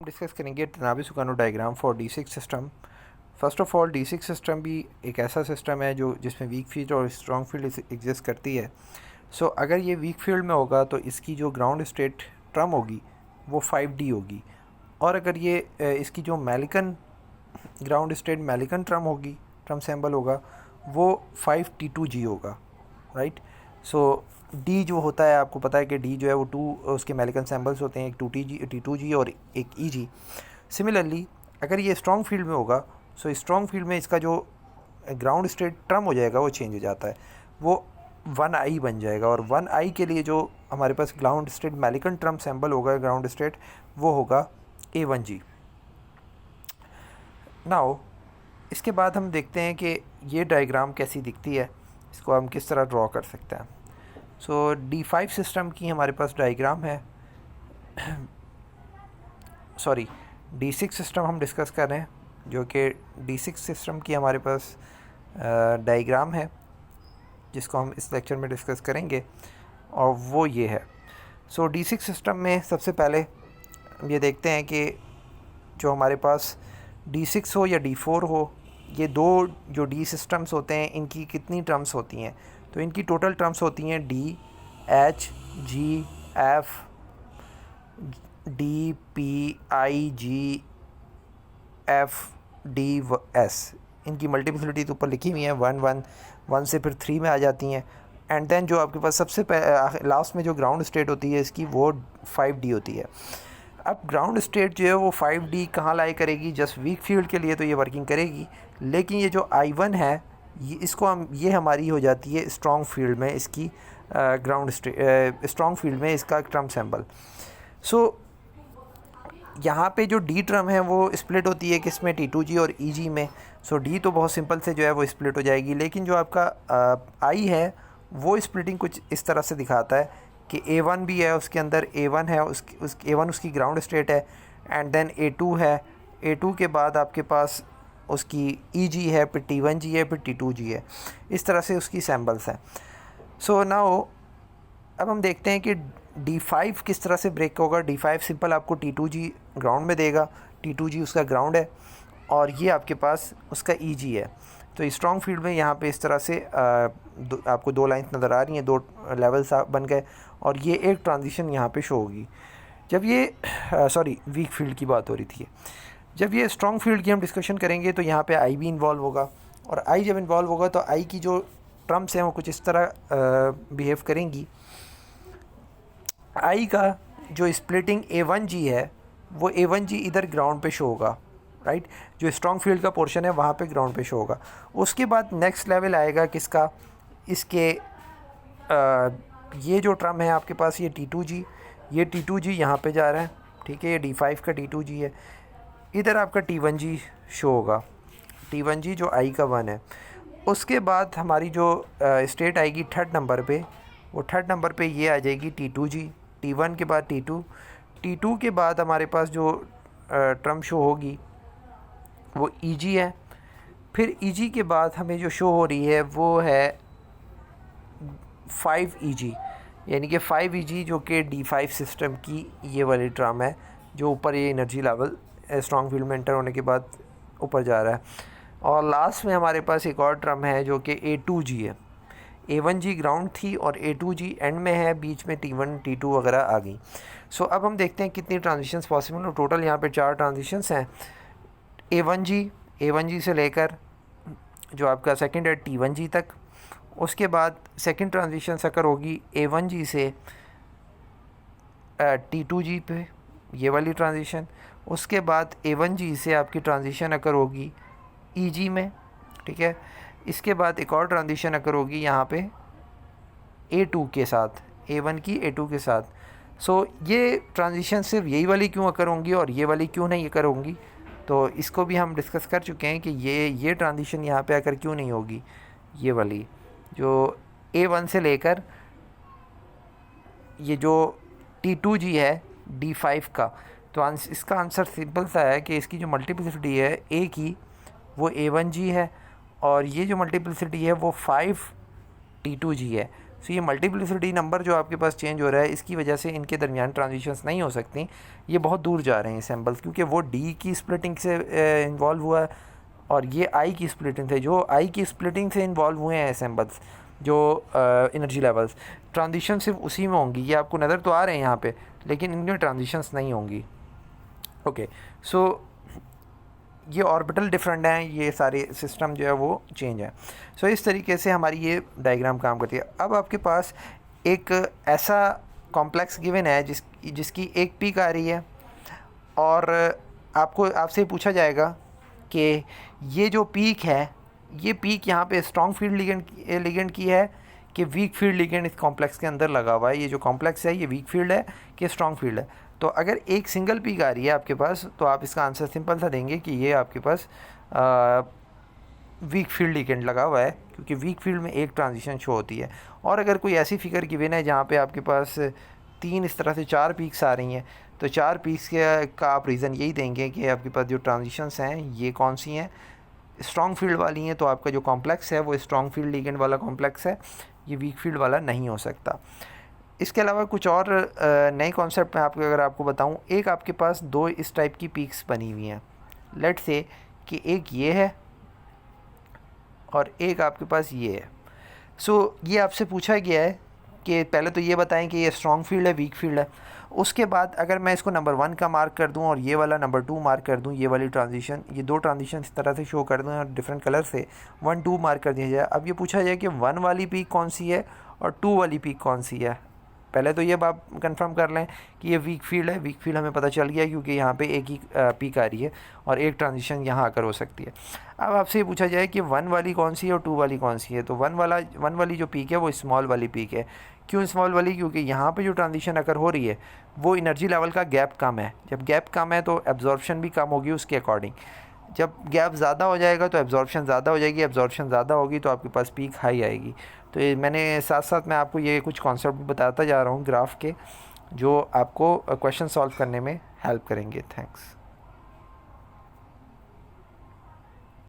Discuss करेंगे Tanabe Sugano diagram for D6 system. First of all D6 system भी एक ऐसा सिस्टम है जो जिसमें वीक फील्ड और स्ट्रॉन्ग फील्ड एग्जिस्ट करती है। सो अगर ये वीक फील्ड में होगा तो इसकी जो ग्राउंड स्टेट ट्रम होगी वो 5D होगी, और अगर ये इसकी जो मेलिकन ग्राउंड स्टेट मेलिकन ट्रम होगी, ट्रम सिंबल होगा, वो 5T2G होगा, राइट। सो डी जो होता है, आपको पता है कि डी जो है वो टू उसके मेलिकन सिंबल्स होते हैं, एक T2G और एक EG। सिमिलरली अगर ये स्ट्रॉन्ग फील्ड में होगा, सो स्ट्रॉन्ग फील्ड में इसका जो ग्राउंड स्टेट ट्रम हो जाएगा वो चेंज हो जाता है, वो 1I बन जाएगा, और 1I के लिए जो हमारे पास ग्राउंड स्टेट मेलिकन ट्रम सिंबल होगा, ग्राउंड स्टेट, वो होगा A1G। नाउ इसके बाद हम देखते हैं कि ये डायग्राम कैसी दिखती है, इसको हम किस तरह ड्रॉ कर सकते हैं। सो D5 सिस्टम की हमारे पास डायग्राम है, सॉरी D6 सिस्टम हम डिस्कस कर रहे हैं, जो कि D6 सिस्टम की हमारे पास डायग्राम है, जिसको हम इस लेक्चर में डिस्कस करेंगे, और वो ये है। सो D6 सिस्टम में सबसे पहले हम ये देखते हैं कि जो हमारे पास D6 हो या D4 हो, ये दो जो D सिस्टम्स होते हैं इनकी कितनी टर्म्स होती हैं, तो इनकी टोटल टर्म्स होती हैं D, H, G, F, D, P, I, G, F, D, S। इनकी मल्टीप्लिसिटी तो ऊपर लिखी हुई है, 1 1 1 से फिर 3 में आ जाती हैं, एंड देन जो आपके पास सबसे लास्ट में जो ग्राउंड स्टेट होती है इसकी, वो 5D होती है। अब ग्राउंड स्टेट जो है वो 5D कहाँ लाई करेगी, जस्ट वीक फील्ड के लिए तो ये वर्किंग करेगी, लेकिन ये जो I1 है ये हमारी हो जाती है स्ट्रॉन्ग फील्ड में, इसकी ग्राउंड स्टेट स्ट्रॉन्ग फील्ड में इसका ट्रम सिंबल। सो यहाँ पे जो D ट्रम है वो स्प्लिट होती है किस में, T2G और EG में। सो D तो बहुत सिंपल से जो है वो स्प्लिट हो जाएगी, लेकिन जो आपका I है वो स्प्लिटिंग कुछ इस तरह से दिखाता है कि A1 भी है, उसके अंदर A1 है, A1 उसकी ग्राउंड स्टेट है, एंड देन A2 है, A2 के बाद आपके पास उसकी EG है, फिर T1G है, फिर T2G है, इस तरह से उसकी सैम्बल्स हैं। सो नाउ अब हम देखते हैं कि D5 किस तरह से ब्रेक होगा। D5 सिंपल आपको T2G ग्राउंड में देगा, T2G उसका ग्राउंड है, और ये आपके पास उसका EG है। तो स्ट्रॉन्ग फील्ड में यहाँ पे इस तरह से आपको दो लाइंस नज़र आ रही हैं, दो लेवल्स बन गए, और ये एक ट्रांजिशन यहाँ पे शो होगी। जब ये सॉरी वीक फील्ड की बात हो रही थी, जब ये स्ट्रॉन्ग फील्ड की हम डिस्कशन करेंगे तो यहाँ पे I भी इन्वॉल्व होगा, और I जब इन्वॉल्व होगा तो I की जो टर्म्स हैं वो कुछ इस तरह बिहेव करेंगी। I का जो स्प्लिटिंग A1G है वो A1G इधर ग्राउंड पे शो होगा, राइट। जो स्ट्रॉन्ग फील्ड का पोर्शन है वहाँ पे ग्राउंड पे शो होगा। उसके बाद नेक्स्ट लेवल आएगा किसका, इसके ये जो ट्रम है आपके पास, ये T2G, ये T2G यहाँ पे जा रहा है, ठीक है, ये D5 का T2G है, इधर आपका T1G शो होगा, T1G जो I का 1 है। उसके बाद हमारी जो स्टेट आएगी थर्ड नंबर पे, वो थर्ड नंबर पे ये आ जाएगी T2G, T1 के बाद T2, T2 के बाद हमारे पास जो ट्रम शो होगी वो EG है। फिर EG के बाद हमें जो शो हो रही है वो है 5EG, यानी कि 5EG जो कि D5 सिस्टम की ये वाली ट्रम है, जो ऊपर ये एनर्जी लेवल स्ट्रॉन्ग फील्ड में एंटर होने के बाद ऊपर जा रहा है। और लास्ट में हमारे पास एक और ट्रम है जो कि A2G है। A1G ग्राउंड थी और A2G एंड में है, बीच में T1 T2 वगैरह आ गई। सो अब हम देखते हैं कितनी ट्रांजिशंस पॉसिबल हो। टोटल यहाँ पे 4 ट्रांजिशंस हैं। A1G से लेकर जो आपका सेकंड है T1G तक, उसके बाद सेकंड ट्रांजिशन अकर होगी A1G से T2G पे, ये वाली ट्रांजिशन। उसके बाद A1G से आपकी ट्रांजिशन अकर होगी EG में, ठीक है। इसके बाद एक और ट्रांजिशन अकर होगी यहाँ पे A2 के साथ, A1 की A2 के साथ। सो ये ट्रांजिशन सिर्फ यही वाली क्यों अकर होंगी और ये वाली क्यों नहीं अकर होंगी, तो इसको भी हम डिस्कस कर चुके हैं कि ये ट्रांजिशन यहाँ पे आकर क्यों नहीं होगी, ये वाली जो A1 से लेकर ये जो T2G है D5 का। तो इसका आंसर सिंपल सा है कि इसकी जो मल्टीप्लिसिटी है A की वो A1G है, और ये जो मल्टीप्लिसिटी है वो 5T2G है। सो ये मल्टीप्लिसिटी नंबर जो आपके पास चेंज हो रहा है, इसकी वजह से इनके दरमियान ट्रांजिशंस नहीं हो सकती, ये बहुत दूर जा रहे हैं सैम्पल्स, क्योंकि वो डी की स्प्लिटिंग से इन्वॉल्व हुआ है और ये आई की स्प्लिटिंग से, जो आई की स्प्लिटिंग से इन्वॉल्व हुए हैं सैम्पल्स, जो एनर्जी लेवल्स, ट्रांजिशन सिर्फ उसी में होंगी। ये आपको नज़र तो आ रहे हैं यहाँ पे, लेकिन इनमें ट्रांजिशंस नहीं होंगी। ओके, सो ये ऑर्बिटल डिफरेंट हैं, ये सारे सिस्टम जो है वो चेंज है। सो इस तरीके से हमारी ये डायग्राम काम करती है। अब आपके पास एक ऐसा कॉम्प्लेक्स गिवन है जिसकी एक पीक आ रही है, और आपसे पूछा जाएगा कि ये जो पीक है, ये पीक यहाँ पे स्ट्रॉन्ग फील्ड लिगेंड की है कि वीक फील्ड लिगेंड इस कॉम्प्लेक्स के अंदर लगा हुआ है। ये जो कॉम्प्लेक्स है ये वीक फील्ड है कि स्ट्रॉन्ग फील्ड है। तो अगर एक सिंगल पीक आ रही है आपके पास, तो आप इसका आंसर सिंपल सा देंगे कि ये आपके पास वीक फील्ड लिगेंड लगा हुआ है, क्योंकि वीक फील्ड में एक ट्रांजिशन शो होती है। और अगर कोई ऐसी फिगर गिवन है जहाँ पे आपके पास 3 इस तरह से 4 पीक्स आ रही हैं, तो 4 पीक्स का आप रीज़न यही देंगे कि आपके पास जो ट्रांजिशंस हैं ये कौन सी हैं, स्ट्रॉन्ग फील्ड वाली हैं। तो आपका जो कॉम्प्लेक्स है वो स्ट्रॉन्ग फील्ड लिगेंड वाला कॉम्प्लेक्स है, ये वीक फील्ड वाला नहीं हो सकता। इसके अलावा कुछ और नए कॉन्सेप्ट मैं आपको बताऊं। एक आपके पास 2 इस टाइप की पीक्स बनी हुई हैं, लेट से कि एक ये है और एक आपके पास ये है। सो ये आपसे पूछा गया है कि पहले तो ये बताएं कि ये स्ट्रॉन्ग फील्ड है, वीक फील्ड है। उसके बाद अगर मैं इसको नंबर 1 का मार्क कर दूं और ये वाला नंबर 2 मार्क कर दूं, ये वाली ट्रांजिशन, ये 2 ट्रांजिशन इस तरह से शो कर दूं और डिफरेंट कलर से 1 2 मार्क कर दिया जाए। अब ये पूछा जाए कि 1 वाली पीक कौन सी है और 2 वाली पीक कौन सी है। पहले तो ये आप कंफर्म कर लें कि ये वीक फील्ड है। वीक फील्ड हमें पता चल गया क्योंकि यहाँ पे एक ही पीक आ रही है और एक ट्रांजिशन यहाँ आकर हो सकती है। अब आपसे ये पूछा जाए कि 1 वाली कौन सी है और 2 वाली कौन सी है, तो 1 वाली जो पीक है वो स्मॉल वाली पीक है। क्यों स्मॉल वाली? क्योंकि यहाँ पे जो ट्रांजिशन अगर हो रही है वो एनर्जी लेवल का गैप कम है। जब गैप कम है तो एब्जॉर्प्शन भी कम होगी उसके अकॉर्डिंग। जब गैप ज़्यादा हो जाएगा तो एब्जॉर्प्शन ज़्यादा हो जाएगी, एब्जॉर्प्शन ज़्यादा होगी तो आपके पास पीक हाई आएगी। तो ये मैंने साथ साथ मैं आपको ये कुछ कॉन्सेप्ट बताता जा रहा हूँ ग्राफ के, जो आपको क्वेश्चन सॉल्व करने में हेल्प करेंगे। थैंक्स।